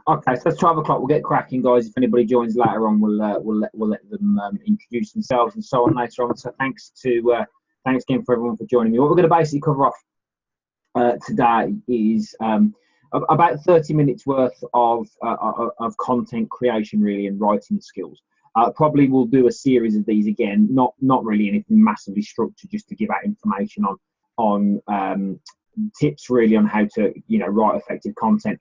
Okay, so it's 12 o'clock. We'll get cracking, guys. If anybody joins later on, we'll let them introduce themselves and so on later on. So thanks again for everyone for joining me. What we're going to basically cover off today is about 30 minutes worth of content creation, really, and writing skills. Probably we'll do a series of these again, not really anything massively structured, just to give out information on tips really on how to write effective content.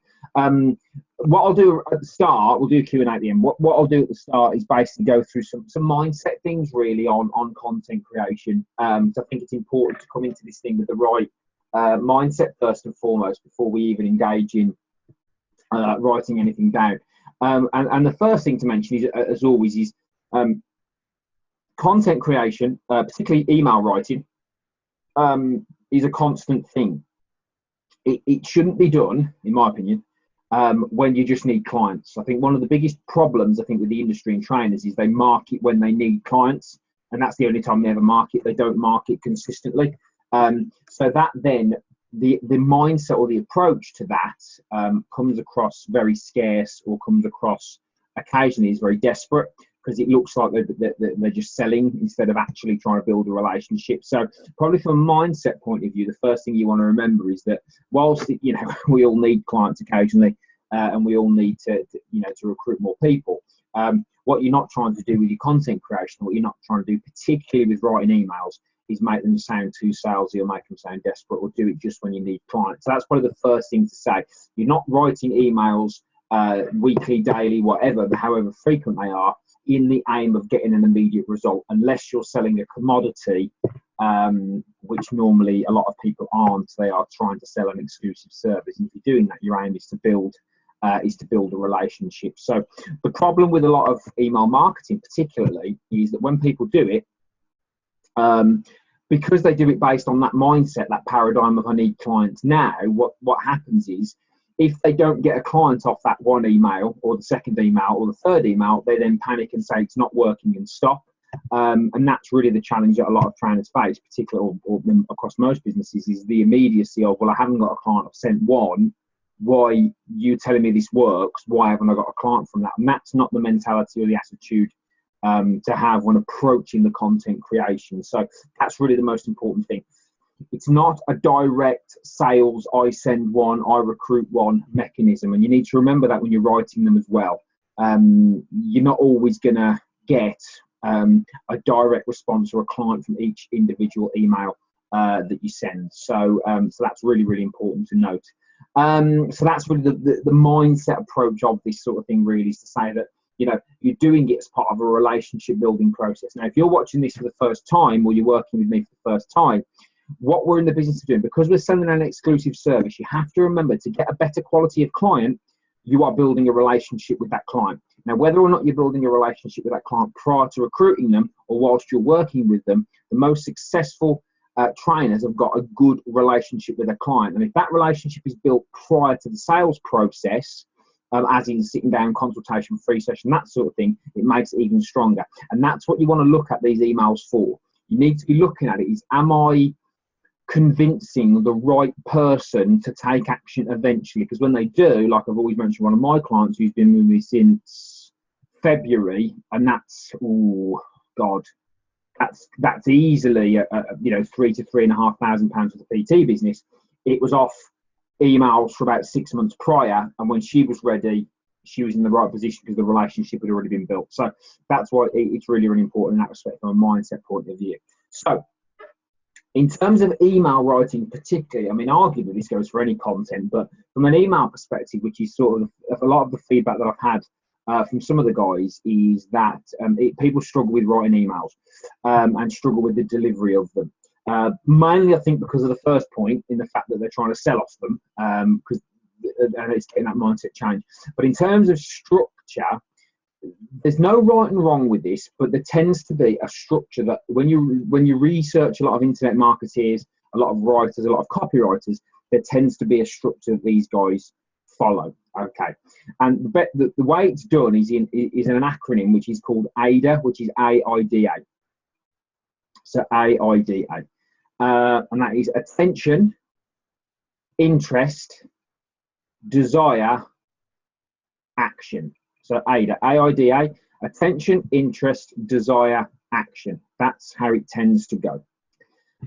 What I'll do at the start, we'll do a Q&A at the end. What I'll do at the start is basically go through some mindset things really on content creation. So I think it's important to come into this thing with the right mindset first and foremost before we even engage in writing anything down. And the first thing to mention is, as always, is content creation, particularly email writing, is a constant thing. It shouldn't be done, in my opinion, when you just need clients. I think one of the biggest problems, with the industry and trainers is they market when they need clients, and that's the only time they ever market. They don't market consistently. So that then, the mindset or the approach to that comes across very scarce, or comes across occasionally as very desperate, because it looks like they're just selling instead of actually trying to build a relationship. So probably from a mindset point of view, the first thing you want to remember is that whilst we all need clients occasionally, and we all need to recruit more people, what you're not trying to do with your content creation, what you're not trying to do particularly with writing emails, is make them sound too salesy or make them sound desperate, or do it just when you need clients. So that's probably the first thing to say. You're not writing emails weekly, daily, whatever, however frequent they are, in the aim of getting an immediate result, unless you're selling a commodity, which normally a lot of people aren't. They are trying to sell an exclusive service, and if you're doing that, your aim is to build a relationship. So the problem with a lot of email marketing particularly is that when people do it, because they do it based on that mindset, that paradigm of I need clients now, what happens is, if they don't get a client off that one email, or the second email, or the third email, they then panic and say it's not working and stop. And that's really the challenge that a lot of trainers face, particularly or across most businesses, is the immediacy of, well, I haven't got a client, I've sent one. Why you telling me this works? Why haven't I got a client from that? And that's not the mentality or the attitude to have when approaching the content creation. So that's really the most important thing. It's not a direct sales, I send one, I recruit one mechanism. And you need to remember that when you're writing them as well. You're not always going to get a direct response or a client from each individual email that you send. So that's really, really important to note. So that's really the mindset approach of this sort of thing, really, is to say that, you're doing it as part of a relationship building process. Now, if you're watching this for the first time, or you're working with me for the first time, what we're in the business of doing, because we're selling an exclusive service, you have to remember, to get a better quality of client, you are building a relationship with that client. Now, whether or not you're building a relationship with that client prior to recruiting them, or whilst you're working with them, the most successful trainers have got a good relationship with a client. And if that relationship is built prior to the sales process, as in sitting down, consultation, free session, that sort of thing, it makes it even stronger. And that's what you want to look at these emails for. You need to be looking at it is, am I convincing the right person to take action eventually? Because when they do, like I've always mentioned, one of my clients who's been with me since February, and that's, oh God, that's easily a £3,000 to £3,500 for the PT business. It was off emails for about 6 months prior, and when she was ready, she was in the right position because the relationship had already been built. So that's why it's really, really important in that respect from a mindset point of view. So in terms of email writing particularly, I mean, arguably this goes for any content, but from an email perspective, which is sort of a lot of the feedback that I've had from some of the guys, is that people struggle with writing emails and struggle with the delivery of them. Mainly, I think, because of the first point, in the fact that they're trying to sell off them, because and it's getting that mindset change. But in terms of structure, there's no right and wrong with this, but there tends to be a structure that when you research a lot of internet marketers, a lot of writers, a lot of copywriters, there tends to be a structure that these guys follow. Okay, and the way it's done is in an acronym which is called AIDA, which is AIDA. So AIDA, and that is attention, interest, desire, action. So AIDA, AIDA, attention, interest, desire, action. That's how it tends to go.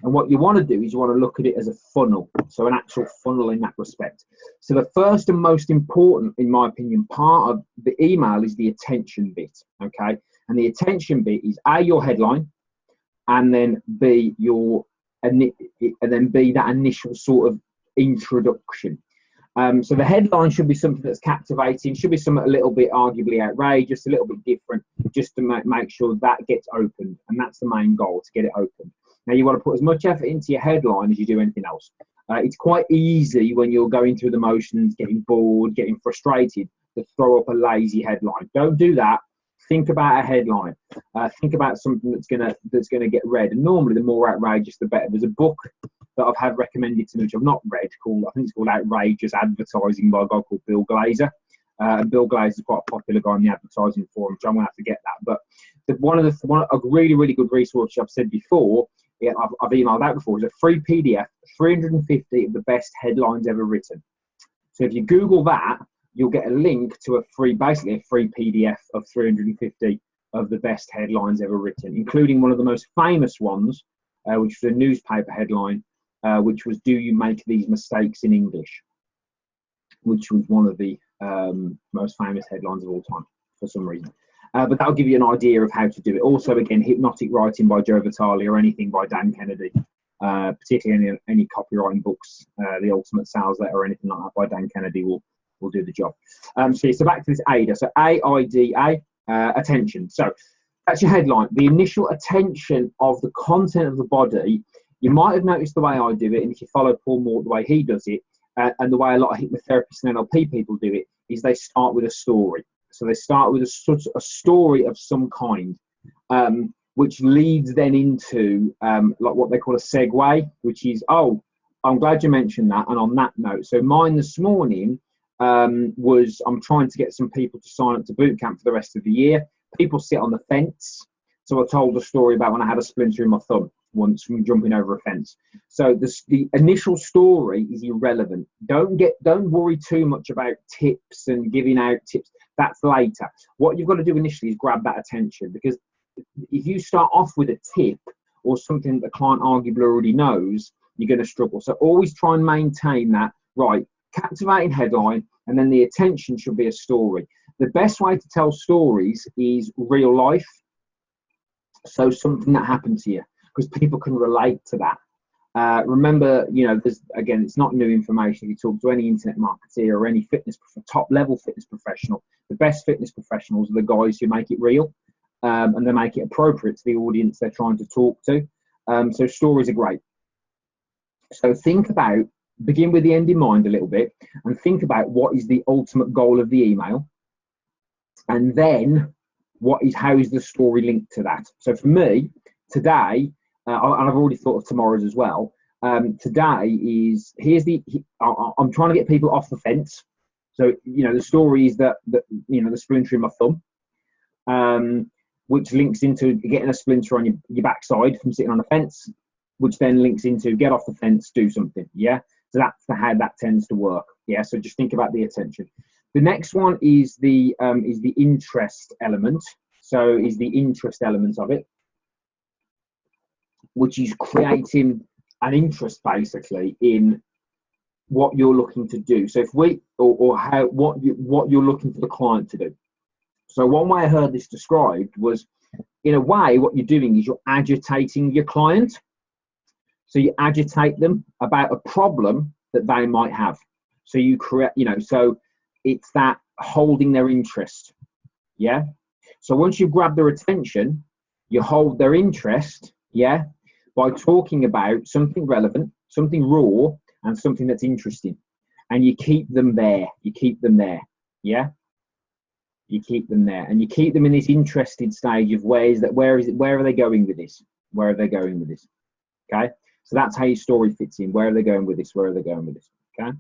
And what you want to do is you want to look at it as a funnel, so an actual funnel in that respect. So the first and most important, in my opinion, part of the email is the attention bit, okay? And the attention bit is A, your headline, and then B, that initial sort of introduction. So the headline should be something that's captivating, should be something a little bit arguably outrageous, a little bit different, just to make sure that gets opened. And that's the main goal, to get it open. Now, you want to put as much effort into your headline as you do anything else. It's quite easy when you're going through the motions, getting bored, getting frustrated, to throw up a lazy headline. Don't do that. Think about a headline. Think about something that's gonna get read. And normally, the more outrageous, the better. There's a book that I've had recommended to me, which I've not read, I think it's called Outrageous Advertising by a guy called Bill Glazer. And Bill Glazer is quite a popular guy in the advertising forum, so I'm going to have to get that. But one of a really, really good resource I've said before, I've emailed out before, is a free PDF, 350 of the best headlines ever written. So if you Google that, you'll get a link to basically a free PDF of 350 of the best headlines ever written, including one of the most famous ones, which was a newspaper headline, which was, "Do you make these mistakes in English?" which was one of the most famous headlines of all time for some reason. But that'll give you an idea of how to do it. Also, again, Hypnotic Writing by Joe Vitale or anything by Dan Kennedy, particularly any copywriting books, The Ultimate Sales Letter or anything like that by Dan Kennedy will do the job. So back to this AIDA. So AIDA, attention. So that's your headline. The initial attention of the content of the body. You might have noticed the way I do it, and if you follow Paul Moore, the way he does it, and the way a lot of hypnotherapists and NLP people do it, is they start with a story. So they start with a story of some kind, which leads then into like what they call a segue, which is, oh, I'm glad you mentioned that. And on that note, so mine this morning was, I'm trying to get some people to sign up to boot camp for the rest of the year. People sit on the fence. So I told a story about when I had a splinter in my thumb once from jumping over a fence. So the initial story is irrelevant. Don't worry too much about tips and giving out tips. That's later. What you've got to do initially is grab that attention, because if you start off with a tip or something that the client arguably already knows, you're going to struggle. So always try and maintain that, right, captivating headline, and then the attention should be a story. The best way to tell stories is real life. So something that happened to you, because people can relate to that. Remember, again, it's not new information. You talk to any internet marketer or any top-level fitness professional. The best fitness professionals are the guys who make it real, and they make it appropriate to the audience they're trying to talk to. So stories are great. So begin with the end in mind a little bit, and think about what is the ultimate goal of the email, and then how is the story linked to that. So for me, today, and I've already thought of tomorrow's as well. Today is, I'm trying to get people off the fence. So, the story is that the splinter in my thumb, which links into getting a splinter on your backside from sitting on a fence, which then links into get off the fence, do something. Yeah. So that's how that tends to work. Yeah. So just think about the attention. The next one is the interest element. So is the interest element of it, which is creating an interest basically in what you're looking to do. So if what you're looking for the client to do. So one way I heard this described was, in a way, what you're doing is you're agitating your client. So you agitate them about a problem that they might have. So you create, so it's that holding their interest. Yeah. So once you've grabbed their attention, you hold their interest. Yeah. By talking about something relevant, something raw, and something that's interesting. And you keep them there. Yeah. You keep them there, and you keep them in this interested stage of where are they going with this? Where are they going with this? Okay. So that's how your story fits in. Where are they going with this? Where are they going with this? Okay.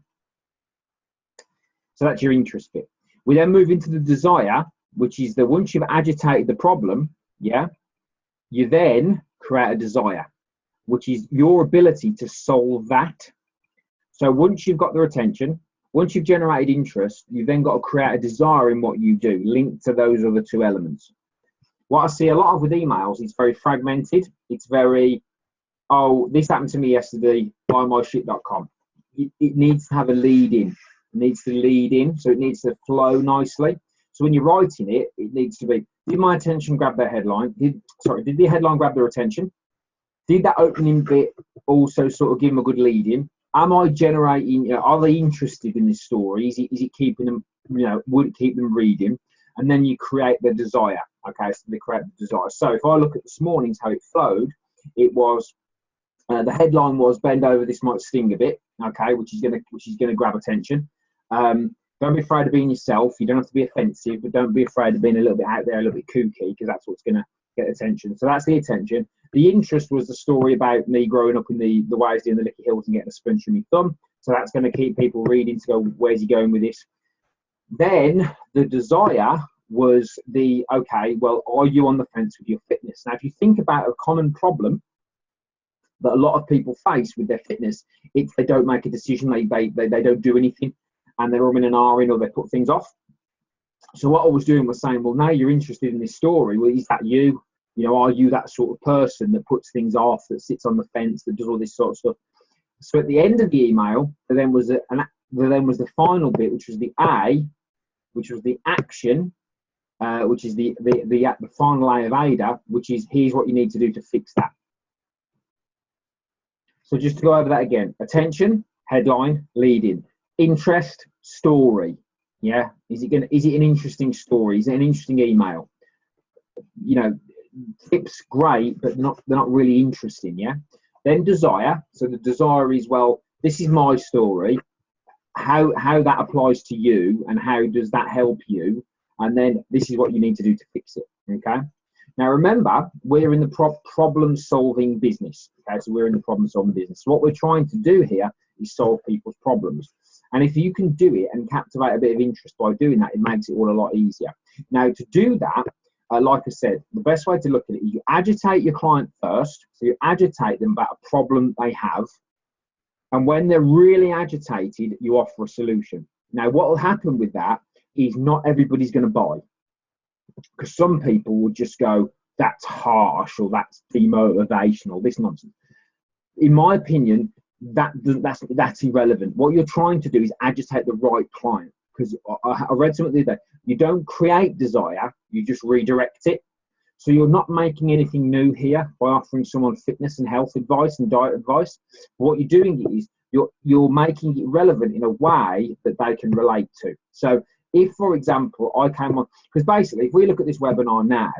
So that's your interest bit. We then move into the desire, which is once you've agitated the problem, yeah, you then create a desire, which is your ability to solve that. So once you've got their attention Once you've generated interest, you've then got to create a desire in what you do, linked to those other two elements. What I see a lot of with emails, it's very fragmented. It's very, oh, this happened to me yesterday, buymyshit.com. It needs to have a lead in. It needs to lead in, so it needs to flow nicely. So when you're writing it, it needs to be, did my attention grab their headline? Did the headline grab their attention? Did that opening bit also sort of give them a good lead in? Am I generating, are they interested in this story? Is it keeping them, would it keep them reading? And then you create the desire. Okay, so they create the desire. So if I look at this morning's how it flowed, it was, the headline was "Bend Over, This Might Sting a Bit," okay, which is gonna grab attention. Don't be afraid of being yourself. You don't have to be offensive, but don't be afraid of being a little bit out there, a little bit kooky, because that's what's gonna get attention. So that's the attention. The interest was the story about me growing up in the Wisely and the Licky Hills and getting a splinter in my thumb. So that's going to keep people reading to go, where's he going with this? Then the desire was the, okay, well, are you on the fence with your fitness? Now, if you think about a common problem that a lot of people face with their fitness, it's they don't make a decision, they don't do anything, and they're in an R-in or they put things off. So what I was doing was saying, well, now you're interested in this story. Well, is that you? Are you that sort of person that puts things off, that sits on the fence, that does all this sort of stuff? So at the end of the email, there then was the final bit, which was the A, which was the action, which is the final A of ADA, which is here's what you need to do to fix that. So just to go over that again: attention, headline, lead-in, interest, story. Yeah, is it an interesting story? Is it an interesting email? Tips, great, but they're not really interesting. Yeah. Then desire. So the desire is, well, this is my story. How that applies to you, and how does that help you? And then this is what you need to do to fix it. Okay. Now remember, we're in the problem-solving business. Okay, so we're in the problem-solving business. So what we're trying to do here is solve people's problems. And if you can do it and captivate a bit of interest by doing that, it makes it all a lot easier. Now, to do that, like I said, the best way to look at it is you agitate your client first. So you agitate them about a problem they have. And when they're really agitated, you offer a solution. Now, what will happen with that is not everybody's going to buy. Because some people will just go, that's harsh, or that's demotivational, this nonsense. In my opinion, that's irrelevant. What you're trying to do is agitate the right client. Because I read something the other day, you don't create desire, you just redirect it. So you're not making anything new here by offering someone fitness and health advice and diet advice. What you're doing is you're making it relevant in a way that they can relate to. So if, for example, I came on, because basically, if we look at this webinar now,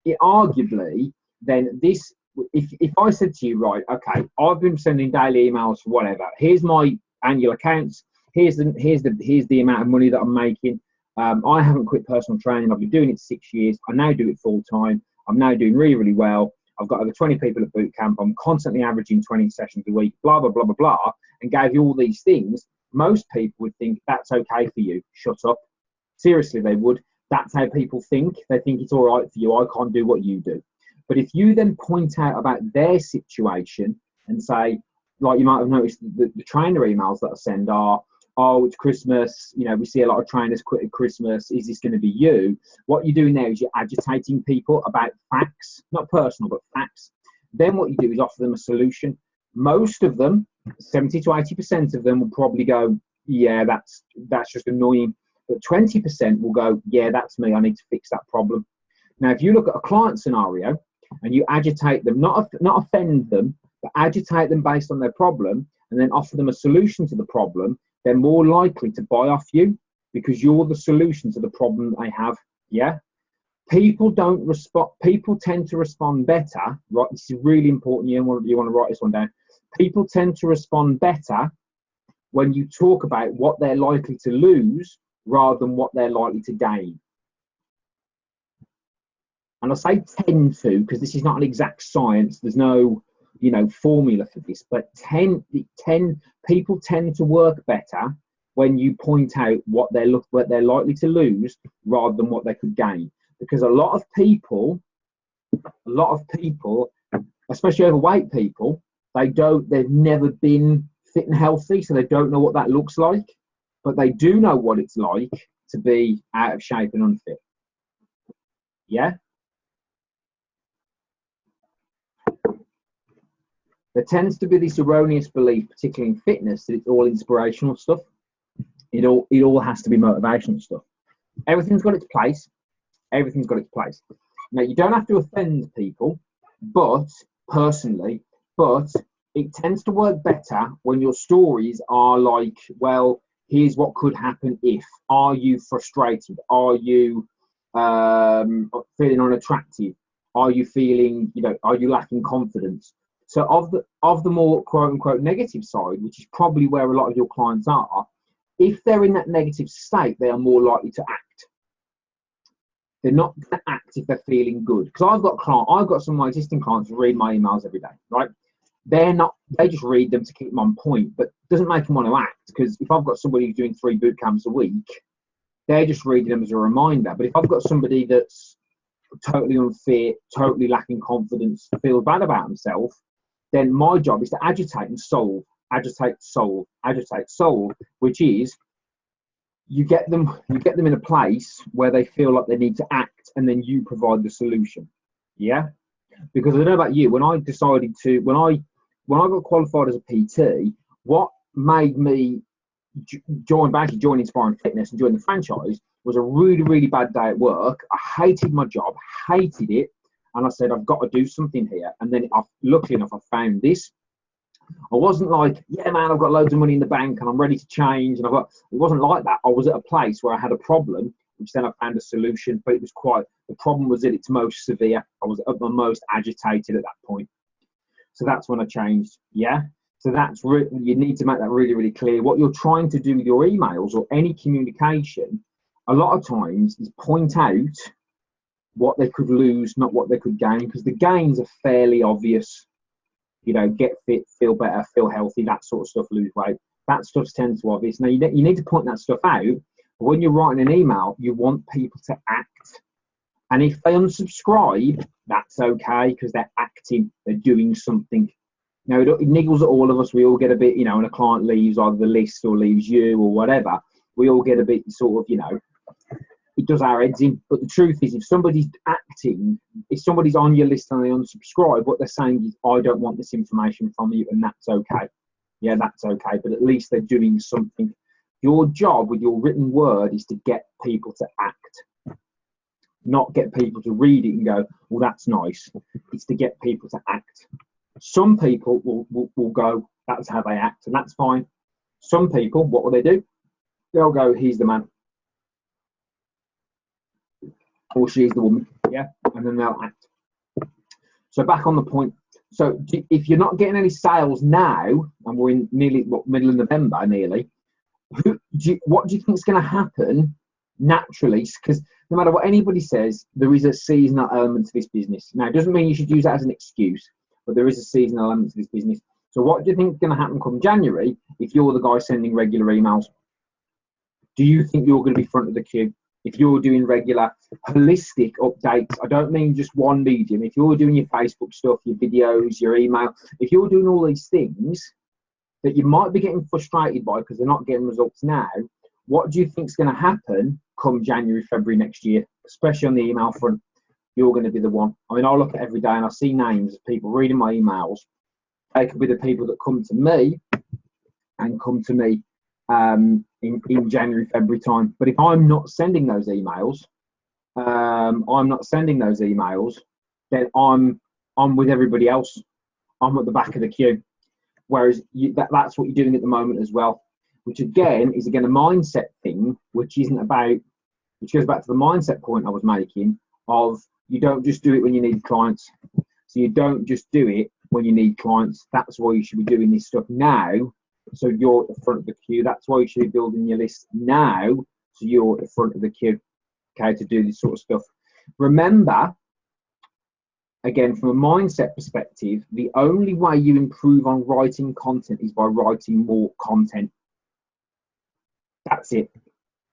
it arguably, then this, if I said to you, right, okay, I've been sending daily emails for whatever, here's my annual accounts, here's the amount of money that I'm making. I haven't quit personal training. I've been doing it 6 years. I now do it full time. I'm now doing really, really well. I've got over 20 people at boot camp. I'm constantly averaging 20 sessions a week, blah, blah, blah, blah, blah, and gave you all these things. Most people would think that's okay for you. Shut up. Seriously, they would. That's how people think. They think it's all right for you. I can't do what you do. But if you then point out about their situation and say, like you might have noticed, the trainer emails that I send are, oh, it's Christmas, we see a lot of trainers quit at Christmas, is this going to be you? What you're doing there is you're agitating people about facts, not personal, but facts. Then what you do is offer them a solution. Most of them, 70 to 80% of them will probably go, yeah, that's just annoying. But 20% will go, yeah, that's me, I need to fix that problem. Now, if you look at a client scenario and you agitate them, not offend them, but agitate them based on their problem, and then offer them a solution to the problem, they're more likely to buy off you because you're the solution to the problem they have. Yeah. People tend to respond better. Right. This is really important. You want to write this one down. People tend to respond better when you talk about what they're likely to lose rather than what they're likely to gain. And I say tend to, because this is not an exact science. There's no, formula for this, but people tend to work better when you point out what they're likely to lose rather than what they could gain. Because a lot of people, especially overweight people, they've never been fit and healthy, so they don't know what that looks like, but they do know what it's like to be out of shape and unfit. Yeah? There tends to be this erroneous belief, particularly in fitness, that it's all inspirational stuff. It all has to be motivational stuff. Everything's got its place. Everything's got its place. Now, you don't have to offend people, but it tends to work better when your stories are like, well, here's what could happen if. Are you frustrated? Are you feeling unattractive? Are you feeling, are you lacking confidence? So of the more quote unquote negative side, which is probably where a lot of your clients are, if they're in that negative state, they are more likely to act. They're not going to act if they're feeling good. Because I've got some of my existing clients who read my emails every day, right? They just read them to keep them on point, but it doesn't make them want to act. Because if I've got somebody who's doing 3 boot camps a week, they're just reading them as a reminder. But if I've got somebody that's totally unfit, totally lacking confidence, feels bad about himself, then my job is to agitate and solve, agitate, solve, agitate, solve, which is you get them in a place where they feel like they need to act, and then you provide the solution. Yeah, because I don't know about you, when I got qualified as a PT, what made me join Inspiring Fitness and join the franchise was a really, really bad day at work. I hated my job, hated it, and I said, I've got to do something here. And then luckily enough, I found this. I wasn't like, yeah, man, I've got loads of money in the bank and I'm ready to change. And it wasn't like that. I was at a place where I had a problem, which then I found a solution. But the problem was at its most severe. I was at my most agitated at that point. So that's when I changed. Yeah. So you need to make that really, really clear. What you're trying to do with your emails or any communication, a lot of times, is point out what they could lose, not what they could gain, because the gains are fairly obvious. Get fit, feel better, feel healthy, that sort of stuff, lose weight. That stuff tends to be obvious. Now, you need to point that stuff out, but when you're writing an email, you want people to act. And if they unsubscribe, that's okay, because they're acting, they're doing something. Now, it niggles at all of us. We all get a bit, when a client leaves either the list or leaves you or whatever, we all get a bit sort of, it does our heads in. But the truth is, if somebody's acting, if somebody's on your list and they unsubscribe, what they're saying is, I don't want this information from you, and that's okay. Yeah, that's okay. But at least they're doing something. Your job with your written word is to get people to act, not get people to read it and go, well, that's nice. It's to get people to act. Some people will go, that's how they act, and that's fine. Some people, what will they do? They'll go, he's the man. Or she's the woman, yeah, and then they'll act. So back on the point. So if you're not getting any sales now, and we're in middle of November nearly, what do you think is going to happen naturally? Because no matter what anybody says, there is a seasonal element to this business. Now, it doesn't mean you should use that as an excuse, but there is a seasonal element to this business. So what do you think is going to happen come January if you're the guy sending regular emails? Do you think you're going to be front of the queue? If you're doing regular holistic updates, I don't mean just one medium. If you're doing your Facebook stuff, your videos, your email, if you're doing all these things that you might be getting frustrated by because they're not getting results now, what do you think is going to happen come January, February next year, especially on the email front? You're going to be the one. I mean, I look at every day and I see names of people reading my emails. They could be the people that come to me in January, February time. But if I'm not sending those emails, then I'm with everybody else. I'm at the back of the queue. Whereas that's what you're doing at the moment as well, which again is a mindset thing, which goes back to the mindset point I was making of you don't just do it when you need clients. So you don't just do it when you need clients. That's why you should be doing this stuff now. So you're at the front of the queue. That's why you should be building your list now. So you're at the front of the queue, okay, to do this sort of stuff. Remember, again, from a mindset perspective, the only way you improve on writing content is by writing more content. That's it.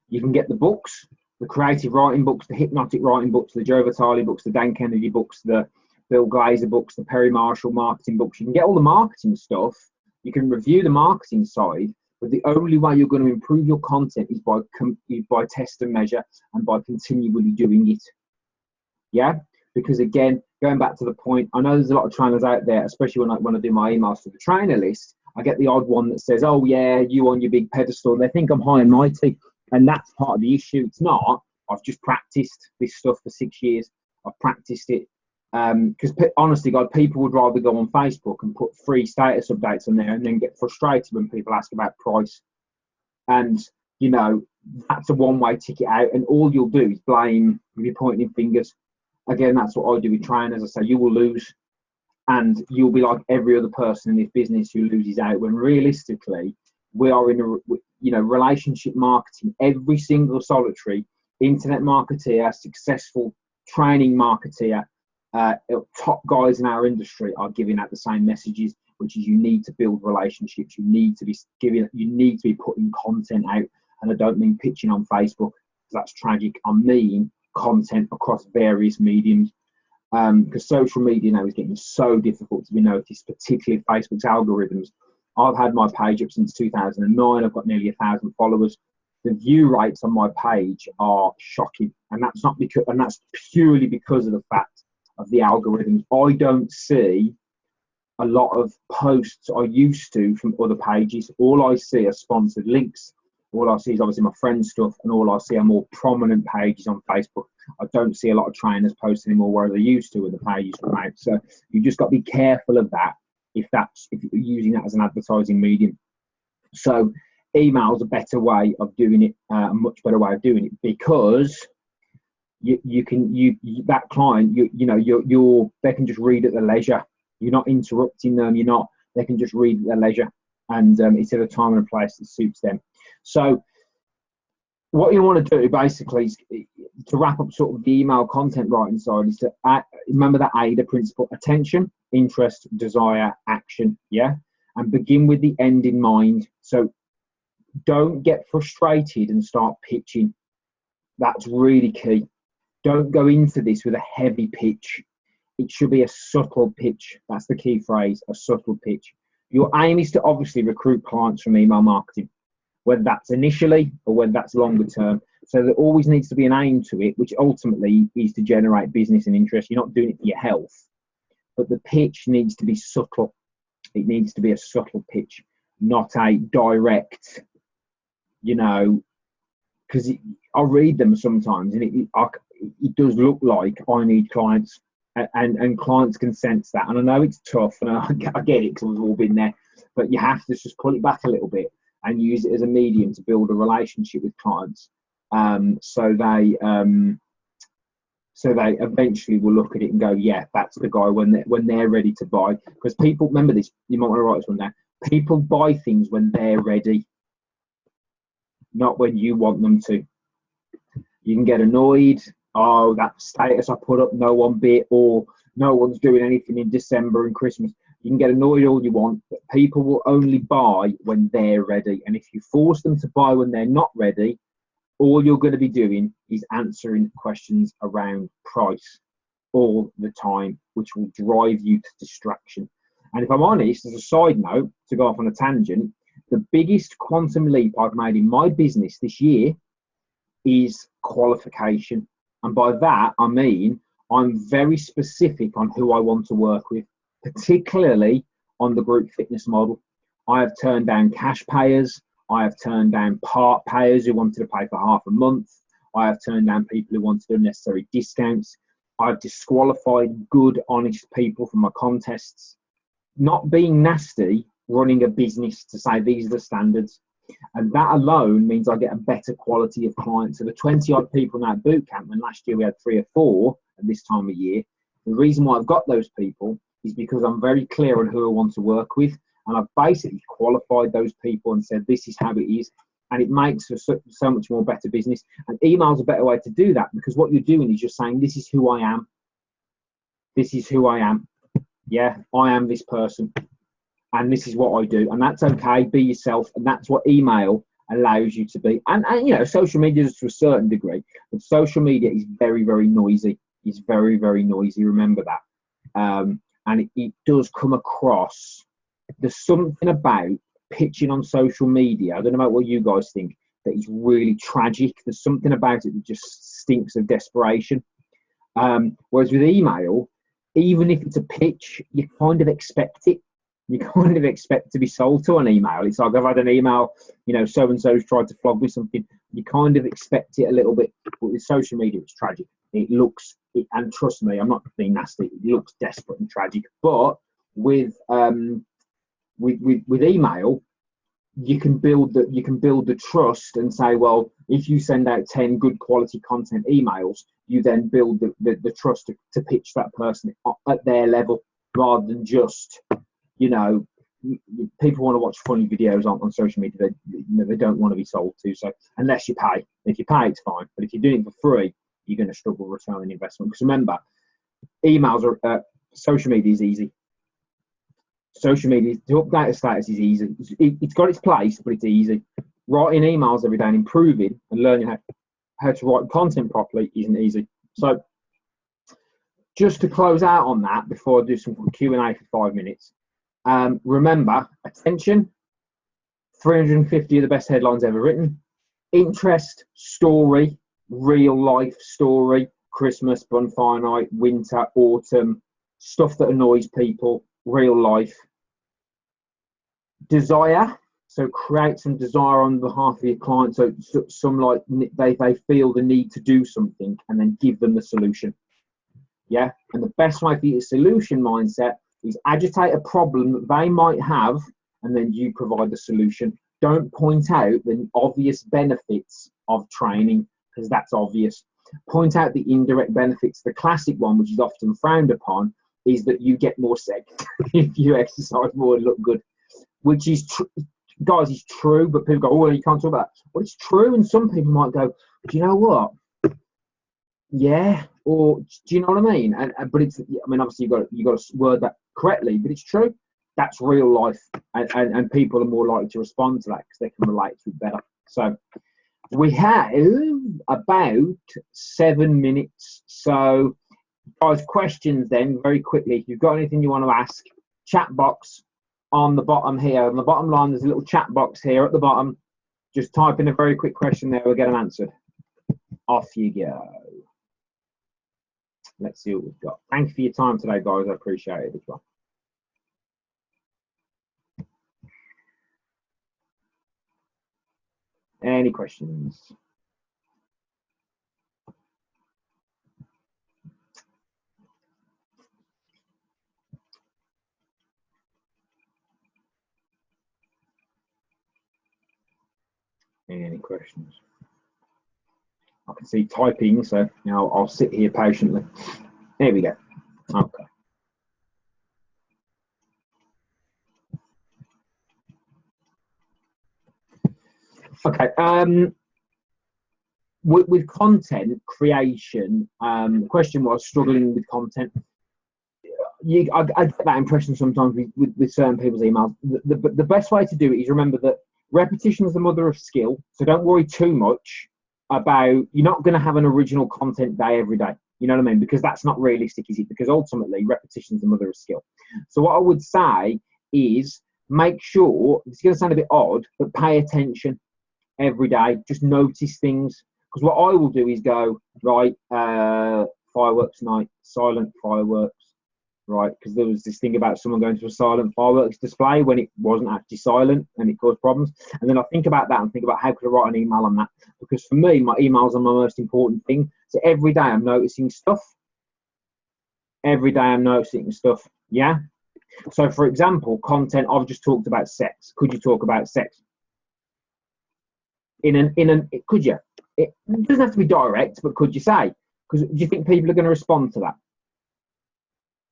You can get the books, the creative writing books, the hypnotic writing books, the Joe Vitale books, the Dan Kennedy books, the Bill Glazer books, the Perry Marshall marketing books. You can get all the marketing stuff, You can review the marketing side, but the only way you're going to improve your content is by test and measure and by continually doing it. Yeah, because again, going back to the point, I know there's a lot of trainers out there, especially when I do my emails to the trainer list. I get the odd one that says, "Oh yeah, you on your big pedestal," and they think I'm high and mighty, and that's part of the issue. It's not. I've just practiced this stuff for 6 years. I've practiced it because honestly, God, people would rather go on Facebook and put free status updates on there and then get frustrated when people ask about price. And you know, that's a one-way ticket out, and all you'll do is blame. You're pointing fingers. Again, that's what I do with trainers. I say you will lose, and you'll be like every other person in this business who loses out. When realistically, we are in a relationship marketing. Every single solitary internet marketeer, successful training marketeer, top guys in our industry are giving out the same messages, which is you need to build relationships. You need to be putting content out, and I don't mean pitching on Facebook. That's tragic. I mean content across various mediums, because social media now is getting so difficult to be noticed, particularly Facebook's algorithms. I've had my page up since 2009. I've got nearly 1,000 followers. The view rates on my page are shocking, and that's purely because of the fact of the algorithms. I don't see a lot of posts I used to from other pages. All I see are sponsored links. All I see is obviously my friends' stuff, and all I see are more prominent pages on Facebook. I don't see a lot of trainers post anymore where they used to with the pages come out. So you just got to be careful of that if you're using that as an advertising medium. So email's a better way of doing it, a much better way of doing it, because that client, they can just read at their leisure. You're not interrupting them. They can just read at their leisure, and it's at a time and a place that suits them. So what you want to do basically is, to wrap up sort of the email content writing side, is to remember that AIDA principle: attention, interest, desire, action. Yeah, and begin with the end in mind. So don't get frustrated and start pitching. That's really key. Don't go into this with a heavy pitch. It should be a subtle pitch. That's the key phrase: a subtle pitch. Your aim is to obviously recruit clients from email marketing, whether that's initially or whether that's longer term. So there always needs to be an aim to it, which ultimately is to generate business and interest. You're not doing it for your health, but the pitch needs to be subtle. It needs to be a subtle pitch, not a direct, because I read them sometimes, and it does look like I need clients, and clients can sense that. And I know it's tough, and I get it because we've all been there, but you have to just pull it back a little bit and use it as a medium to build a relationship with clients, so they eventually will look at it and go, yeah, that's the guy when they're ready to buy. Because people, remember this, you might want to write this one down: people buy things when they're ready, not when you want them to. You can get annoyed, oh, that status I put up, no one bit, or no one's doing anything in December and Christmas. You can get annoyed all you want, but people will only buy when they're ready. And if you force them to buy when they're not ready, all you're going to be doing is answering questions around price all the time, which will drive you to distraction. And if I'm honest, as a side note, to go off on a tangent, the biggest quantum leap I've made in my business this year is qualification. And by that, I mean I'm very specific on who I want to work with, particularly on the group fitness model. I have turned down cash payers. I have turned down part payers who wanted to pay for half a month. I have turned down people who wanted unnecessary discounts. I've disqualified good, honest people from my contests. Not being nasty, running a business to say these are the standards. And that alone means I get a better quality of clients. So the 20 odd people now at boot camp, and last year we had 3 or 4 at this time of year, the reason why I've got those people is because I'm very clear on who I want to work with. And I've basically qualified those people and said, this is how it is. And it makes for so much more better business. And email's a better way to do that, because what you're doing is you're saying, this is who I am. This is who I am. Yeah, I am this person. And this is what I do. And that's okay. Be yourself. And that's what email allows you to be. And social media is to a certain degree. But social media is very, very noisy. It's very, very noisy. Remember that. And it does come across there's something about pitching on social media. I don't know about what you guys think, that is really tragic. There's something about it that just stinks of desperation. Whereas with email, even if it's a pitch, you kind of expect it. You kind of expect to be sold to an email. It's like, I've had an email, so-and-so's tried to flog me something. You kind of expect it a little bit. But with social media, it's tragic. It looks, and trust me, I'm not being nasty, it looks desperate and tragic. But with email, you can build the trust and say, well, if you send out 10 good quality content emails, you then build the trust to pitch that person at their level, rather than just, people want to watch funny videos on social media. They don't want to be sold to. So unless you pay, if you pay, it's fine. But if you're doing it for free, you're going to struggle returning investment. Because remember, emails are social media is easy. Social media, to update a status is easy. It's got its place, but it's easy. Writing emails every day and improving and learning how to write content properly isn't easy. So just to close out on that, before I do some Q&A for 5 minutes, remember, attention, 350 of the best headlines ever written, interest, story, real life story, Christmas, bonfire night, winter, autumn, stuff that annoys people, real life. Desire, so create some desire on behalf of your client, so some like they feel the need to do something, and then give them the solution. Yeah, and the best way for your solution mindset is agitate a problem that they might have, and then you provide the solution. Don't point out the obvious benefits of training, because that's obvious. Point out the indirect benefits. The classic one, which is often frowned upon, is that you get more sex if you exercise more and look good, which is guys, is true. But people go, oh, you can't talk about that. Well, it's true, and some people might go, do you know what? Yeah, or do you know what I mean? But it's, obviously you got to word that correctly, but it's true. That's real life, and people are more likely to respond to that because they can relate to it better. So we have about 7 minutes. So guys, questions then, very quickly. If you've got anything you want to ask, chat box on the bottom here. On the bottom line, there's a little chat box here at the bottom. Just type in a very quick question there, we'll get them answered. Off you go. Let's see what we've got. Thank you for your time today, guys. I appreciate it as well. Any questions? Any questions? I can see typing, so now I'll sit here patiently. There we go. Okay. Okay. With content creation, the question was struggling with content. I get that impression sometimes with certain people's emails. The best way to do it is remember that repetition is the mother of skill. So don't worry too much about, you're not going to have an original content day every day. You know what I mean? Because that's not realistic, is it? Because ultimately, repetition is the mother of skill. So what I would say is make sure, it's going to sound a bit odd, but pay attention every day. Just notice things. Because what I will do is go, right, fireworks night, silent fireworks, right? Because there was this thing about someone going to a silent fireworks display when it wasn't actually silent, and it caused problems. And then I think about that and think about how could I write an email on that? Because for me, my emails are my most important thing. So every day I'm noticing stuff. Every day I'm noticing stuff. Yeah. So for example, content, I've just talked about sex. Could you talk about sex? Could you? It doesn't have to be direct, but could you say? Because do you think people are going to respond to that?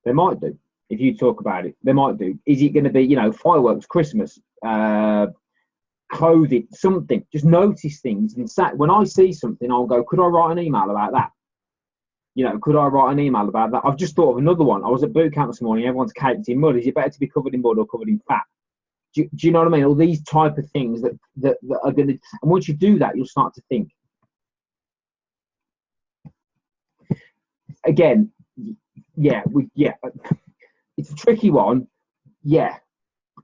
They might do. If you talk about it, they might do. Is it going to be, fireworks, Christmas, clothing, something? Just notice things. And when I see something, I'll go, could I write an email about that? Could I write an email about that? I've just thought of another one. I was at boot camp this morning. Everyone's caked in mud. Is it better to be covered in mud or covered in fat? Do you know what I mean? All these type of things that are going to, and once you do that, you'll start to think. Again, it's a tricky one. Yeah,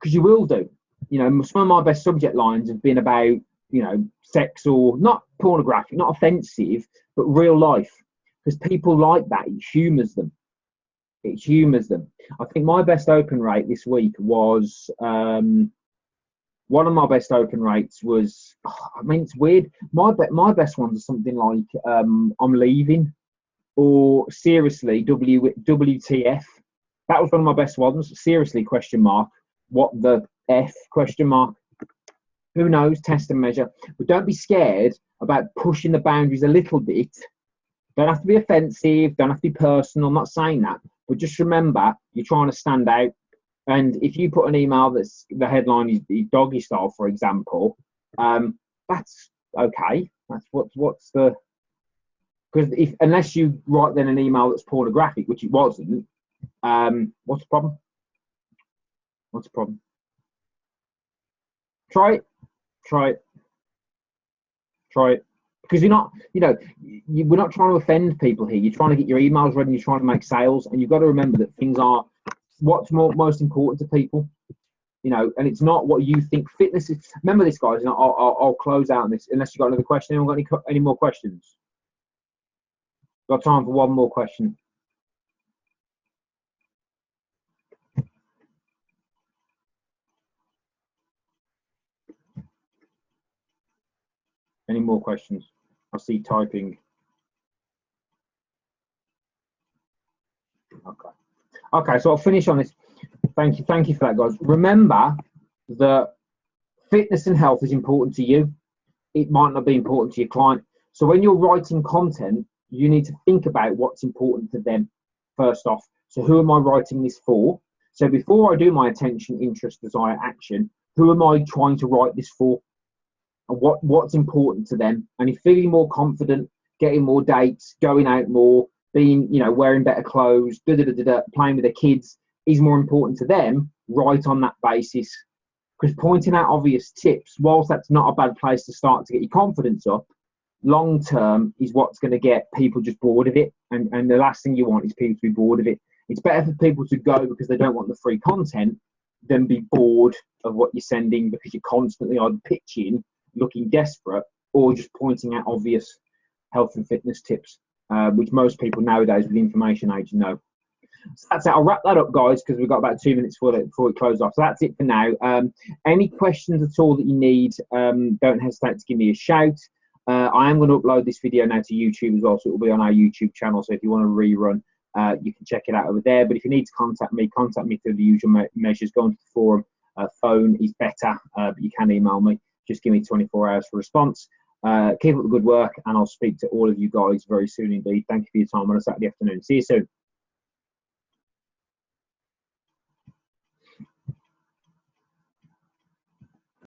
because you will do. You know, some of my best subject lines have been about, you know, sex, or not pornographic, not offensive, but real life, because people like that. It humours them. It humours them. I think my best open rate this week was, one of my best open rates was, I mean, it's weird. My best ones are something like, I'm leaving, or seriously, WTF. That was one of my best ones. Seriously, question mark. What the F, question mark. Who knows? Test and measure. But don't be scared about pushing the boundaries a little bit. Don't have to be offensive. Don't have to be personal. I'm not saying that. But just remember, you're trying to stand out. And if you put an email that's the headline is doggy style, for example, that's okay. That's what's the, because if, unless you write then an email that's pornographic, which it wasn't, what's the problem? What's the problem? Try it. Try it. Try it. Because you're not, you know, we're not trying to offend people here. You're trying to get your emails ready. You're trying to make sales, and you've got to remember that things are what's most important to people. You know, and it's not what you think fitness is. Remember this, guys. And I'll close out on this unless you've got another question. Anyone got any more questions? Got time for one more question. Any more questions? I see typing. Okay, so I'll finish on this. Thank you for that, guys. Remember that fitness and health is important to you. It might not be important to your client. So when you're writing content, you need to think about what's important to them first off. So who am I writing this for? So before I do my attention, interest, desire, action, who am I trying to write this for? And what's important to them? And if feeling more confident, getting more dates, going out more, being, you know, wearing better clothes, playing with the kids is more important to them, right on that basis. Because pointing out obvious tips, whilst that's not a bad place to start to get your confidence up, long term is what's going to get people just bored of it. And the last thing you want is people to be bored of it. It's better for people to go because they don't want the free content than be bored of what you're sending because you're constantly either pitching, looking desperate, or just pointing out obvious health and fitness tips, which most people nowadays with the information age know. So that's it. I'll wrap that up, guys, because we've got about 2 minutes before we close off. So that's it for now. Any questions at all that you need, don't hesitate to give me a shout. I am going to upload this video now to YouTube as well, so it will be on our YouTube channel. So if you want to rerun, you can check it out over there. But if you need to contact me through the usual measures. Go onto the forum. Phone is better, but you can email me. Just give me 24 hours for response. Keep up the good work, and I'll speak to all of you guys very soon indeed. Thank you for your time on a Saturday afternoon. See you soon.